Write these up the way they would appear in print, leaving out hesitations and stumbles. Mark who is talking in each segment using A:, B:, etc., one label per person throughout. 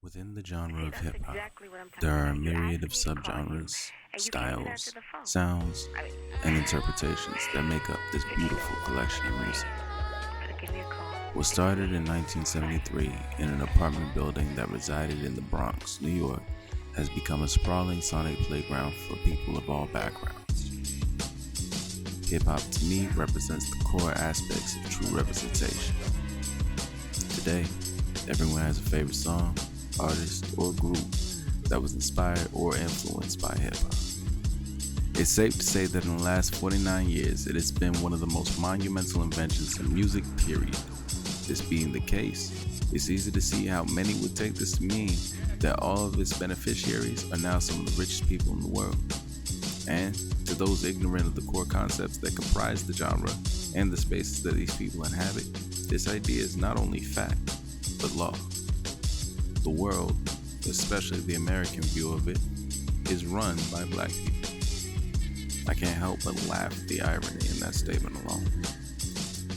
A: Within the genre
B: See,
A: of
B: that's
A: hip hop,
B: exactly what I'm talking
A: there are a
B: about. You
A: myriad
B: asked
A: of
B: me to call you,
A: subgenres,
B: and you didn't even answer
A: styles,
B: the phone.
A: sounds,
B: I mean,
A: and interpretations that make up this
B: did you know
A: beautiful collection of music.
B: to give me a call?
A: Was started in 1973 in an apartment building that resided in the Bronx, New York, has become a sprawling sonic playground for people of all backgrounds. Hip hop to me represents the core aspects of true representation. Today, everyone has a favorite song, artist, or group that was inspired or influenced by hip hop. It's safe to say that in the last 49 years, it has been one of the most monumental inventions in music, period. This being the case, it's easy to see how many would take this to mean that all of its beneficiaries are now some of the richest people in the world. And to those ignorant of the core concepts that comprise the genre and the spaces that these people inhabit, this idea is not only fact, but law. The world, especially the American view of it, is run by black people. I can't help but laugh at the irony in that statement alone.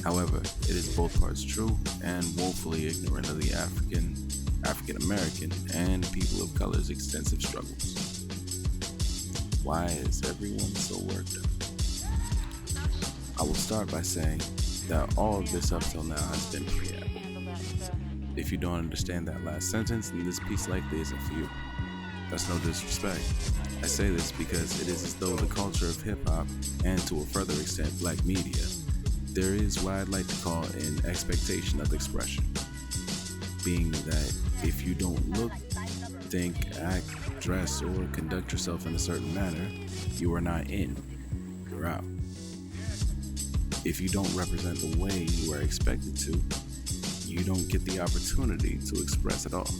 A: However, it is both parts true and woefully ignorant of the African American, and people of color's extensive struggles. Why is everyone so worked up? I will start by saying that all of this up till now has been preamble. If you don't understand that last sentence, then this piece likely isn't for you. That's no disrespect. I say this because it is as though the culture of hip-hop, and to a further extent black media, there is what I'd like to call an expectation of expression. Being that if you don't look, think, act, dress, or conduct yourself in a certain manner, you are not in, you're out. If you don't represent the way you are expected to, you don't get the opportunity to express at all.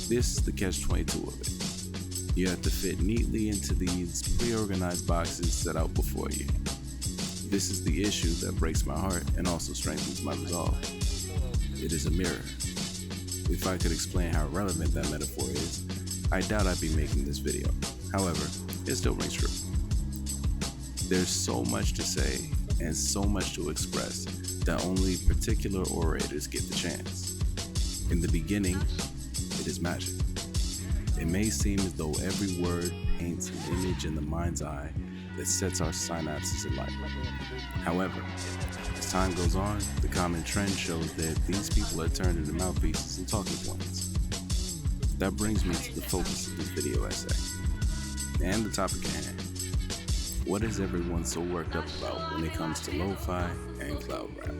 A: This is the catch-22 of it. You have to fit neatly into these pre-organized boxes set out before you. This is the issue that breaks my heart and also strengthens my resolve. It is a mirror. If I could explain how relevant that metaphor is, I doubt I'd be making this video. However, it still rings true. There's so much to say and so much to express that only particular orators get the chance. In the beginning, it is magic. It may seem as though every word paints an image in the mind's eye that sets our synapses alight. However, as time goes on, the common trend shows that these people are turned into mouthpieces and talking points. That brings me to the focus of this video essay, and the topic at hand. What is everyone so worked up about when it comes to lo-fi and cloud rap?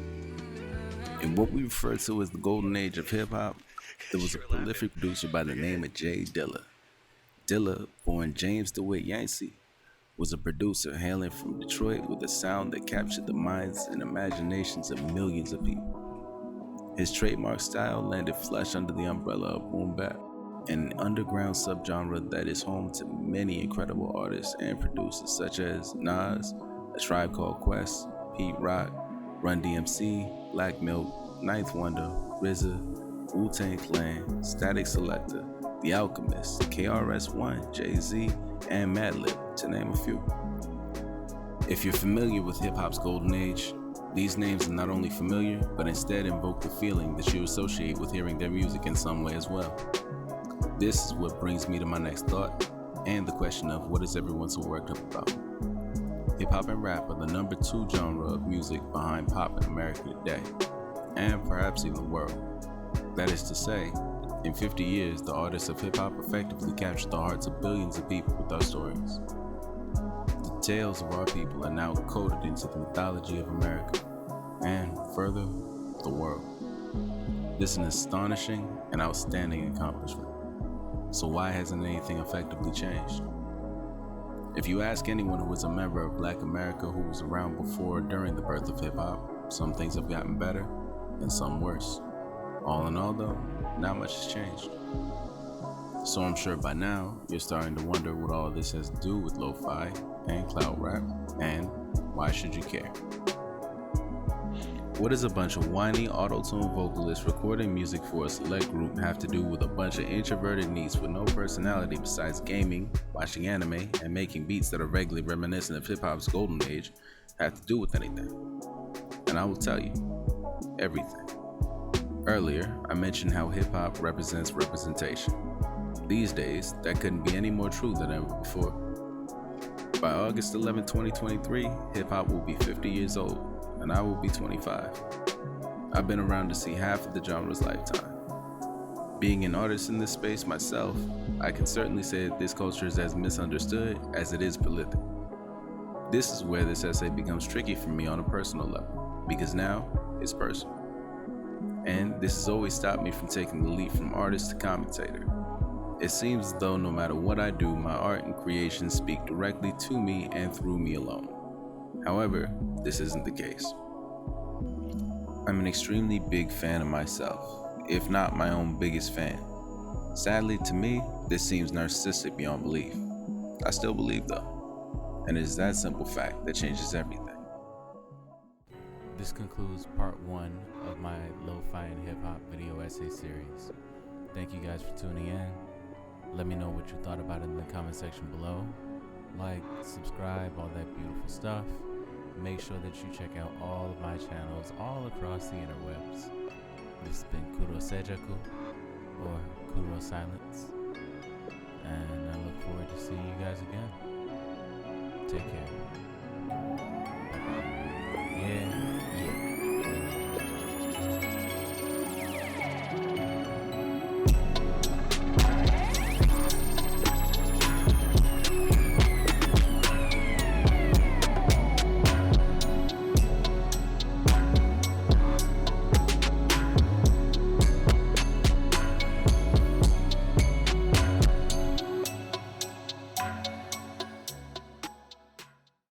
A: In what we refer to as the golden age of hip-hop, there was a prolific producer by the name of J Dilla. Dilla, born James DeWitt Yancey, was a producer hailing from Detroit with a sound that captured the minds and imaginations of millions of people. His trademark style landed flush under the umbrella of boom bap, an underground subgenre that is home to many incredible artists and producers such as Nas, A Tribe Called Quest, Pete Rock, Run DMC, Black Milk, Ninth Wonder, RZA, Wu-Tang Clan, Static Selector, The Alchemist, KRS-One, Jay-Z, and Madlib, to name a few. If you're familiar with hip-hop's golden age, these names are not only familiar, but instead invoke the feeling that you associate with hearing their music in some way as well. This is what brings me to my next thought, and the question of what is everyone so worked up about? Hip-hop and rap are the number 2 genre of music behind pop in America today, and perhaps even the world. That is to say, in 50 years, the artists of hip-hop effectively captured the hearts of billions of people with our stories. The tales of our people are now coded into the mythology of America, and further, the world. This is an astonishing and outstanding accomplishment. So why hasn't anything effectively changed? If you ask anyone who is a member of Black America who was around before or during the birth of hip-hop, some things have gotten better and some worse. All in all though, not much has changed. So I'm sure by now, you're starting to wonder what all this has to do with lo-fi and cloud rap, and why should you care? What does a bunch of whiny auto-tune vocalists recording music for a select group have to do with a bunch of introverted neats with no personality besides gaming, watching anime, and making beats that are vaguely reminiscent of hip-hop's golden age have to do with anything? And I will tell you, everything. Earlier, I mentioned how hip hop represents representation. These days, that couldn't be any more true than ever before. By August 11, 2023, hip hop will be 50 years old, and I will be 25. I've been around to see half of the genre's lifetime. Being an artist in this space myself, I can certainly say that this culture is as misunderstood as it is prolific. This is where this essay becomes tricky for me on a personal level, because now it's personal. And this has always stopped me from taking the leap from artist to commentator. It seems as though no matter what I do, my art and creations speak directly to me and through me alone. However, this isn't the case. I'm an extremely big fan of myself, if not my own biggest fan. Sadly, to me, this seems narcissistic beyond belief. I still believe though, and it is that simple fact that changes everything. This concludes part 1 of my Lo-Fi and Hip Hop video essay series. Thank you guys for tuning in. Let me know what you thought about it in the comment section below. Like, subscribe, all that beautiful stuff. Make sure that you check out all of my channels all across the interwebs. This has been Kuro Sejaku, or Kuro Silence. And I look forward to seeing you guys again. Take care. Bye-bye. Yeah.